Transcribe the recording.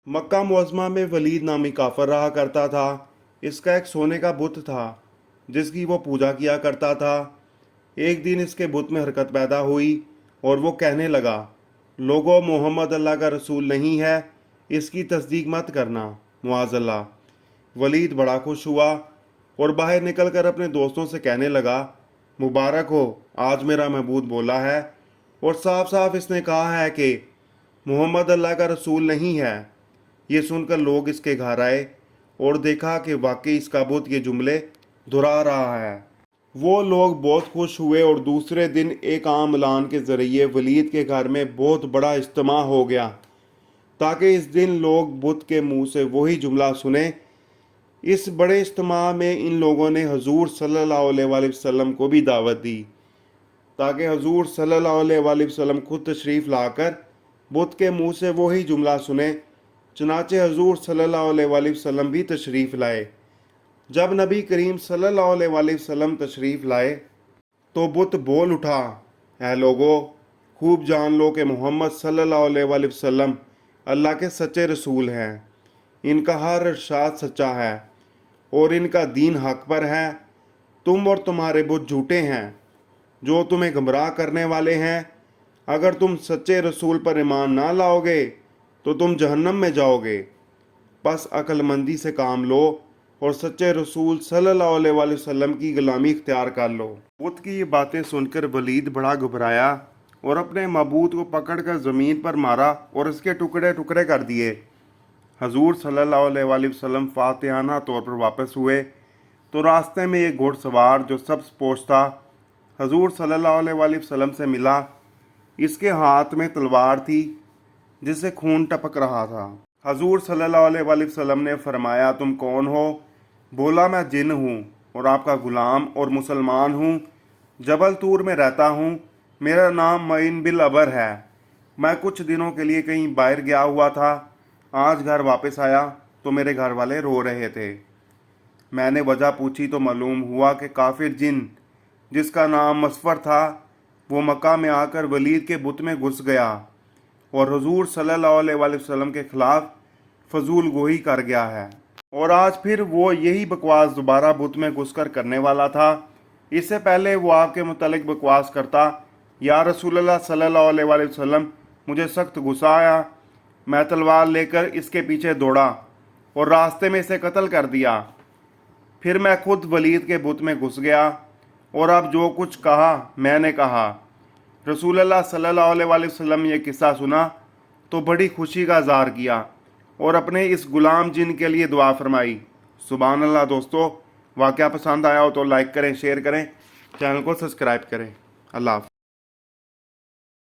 मक्का मुअज़्ज़मा में वलीद नामी काफर रहा करता था। इसका एक सोने का बुत था जिसकी वो पूजा किया करता था। एक दिन इसके बुत में हरकत पैदा हुई और वो कहने लगा, लोगों, मोहम्मद अल्लाह का रसूल नहीं है, इसकी तस्दीक मत करना, मुआज़ल्लाह। वलीद बड़ा खुश हुआ और बाहर निकल कर अपने दोस्तों से कहने लगा, मुबारक हो, आज मेरा महबूब बोला है और साफ साफ इसने कहा है कि मोहम्मद अल्लाह का रसूल नहीं है। ये सुनकर लोग इसके घर आए और देखा कि वाकई इसका बुत ये जुमले दोहरा रहा है। वो लोग बहुत खुश हुए और दूसरे दिन एक आम ऐलान के ज़रिए वलीद के घर में बहुत बड़ा इज्तिमा हो गया ताकि इस दिन लोग बुत के मुंह से वही जुमला सुने। इस बड़े इज्तिमा में इन लोगों ने हजूर सल्लल्लाहु अलैहि वसल्लम को भी दावत दी ताकि हजूर सल्लल्लाहु अलैहि वसल्लम खुद तशरीफ़ लाकर बुत के मुंह से वही जुमला सुने। चनाचे हजूर सल्लल्लाहु अलैहि वसल्लम भी तशरीफ़ लाए। जब नबी करीम सल्लल्लाहु अलैहि वसल्लम तशरीफ़ लाए तो बुत बोल उठा, ऐ लोगो, खूब जान लो कि मोहम्मद सल्लल्लाहु अलैहि वसल्लम अल्लाह के सच्चे रसूल हैं। इनका हर इरशाद सच्चा है और इनका दीन हक पर है। तुम और तुम्हारे बुत झूठे हैं जो तुम्हें गुमराह करने वाले हैं। अगर तुम सच्चे रसूल पर ईमान ना लाओगे तो तुम जहन्नम में जाओगे। बस अक्लमंदी से काम लो और सच्चे रसूल सल्लल्लाहु अलैहि वसल्लम की गुलामी इख्तियार कर लो। बुत की ये बातें सुनकर वलीद बड़ा घबराया और अपने मबूद को पकड़कर ज़मीन पर मारा और इसके टुकड़े टुकड़े कर दिए। हजूर सल्लल्लाहु अलैहि वसल्लम फातिहाना तौर पर वापस हुए तो रास्ते में एक घोड़सवार जो सब्ज़ पोश था हजूर सल्लल्लाहु अलैहि वसल्लम से मिला। इसके हाथ में तलवार थी जिससे खून टपक रहा था। हजूर सल्लल्लाहु अलैहि वसल्लम ने फरमाया, तुम कौन हो? बोला, मैं जिन हूँ और आपका ग़ुलाम और मुसलमान हूँ। जबल तूर में रहता हूँ। मेरा नाम मईन बिल अबर है। मैं कुछ दिनों के लिए कहीं बाहर गया हुआ था। आज घर वापस आया तो मेरे घर वाले रो रहे थे। मैंने वजह पूछी तो मालूम हुआ कि काफिर जिन जिसका नाम मसफर था वो मक्का में आकर वलीद के बुत में घुस गया और हुजूर सल्लल्लाहु अलैहि वसल्लम के खिलाफ फजूल गोही कर गया है और आज फिर वो यही बकवास दोबारा बुत में घुसकर करने वाला था। इससे पहले वो आपके मुतालिक बकवास करता, या रसूलुल्लाह सल्लल्लाहु अलैहि वसल्लम, मुझे सख्त गुस्सा आया। मैं तलवार लेकर इसके पीछे दौड़ा और रास्ते में इसे कत्ल कर दिया। फिर मैं खुद वलीद के बुत में घुस गया और अब जो कुछ कहा मैंने कहा। रसूलुल्लाह सल्लल्लाहु अलैहि वसल्लम ये किस्सा सुना तो बड़ी खुशी का इज़हार किया और अपने इस गुलाम जिन के लिए दुआ फरमाई। सुभान अल्लाह। दोस्तों, वाक़या पसंद आया हो तो लाइक करें, शेयर करें, चैनल को सब्सक्राइब करें। अल्लाह हाफ़िज़।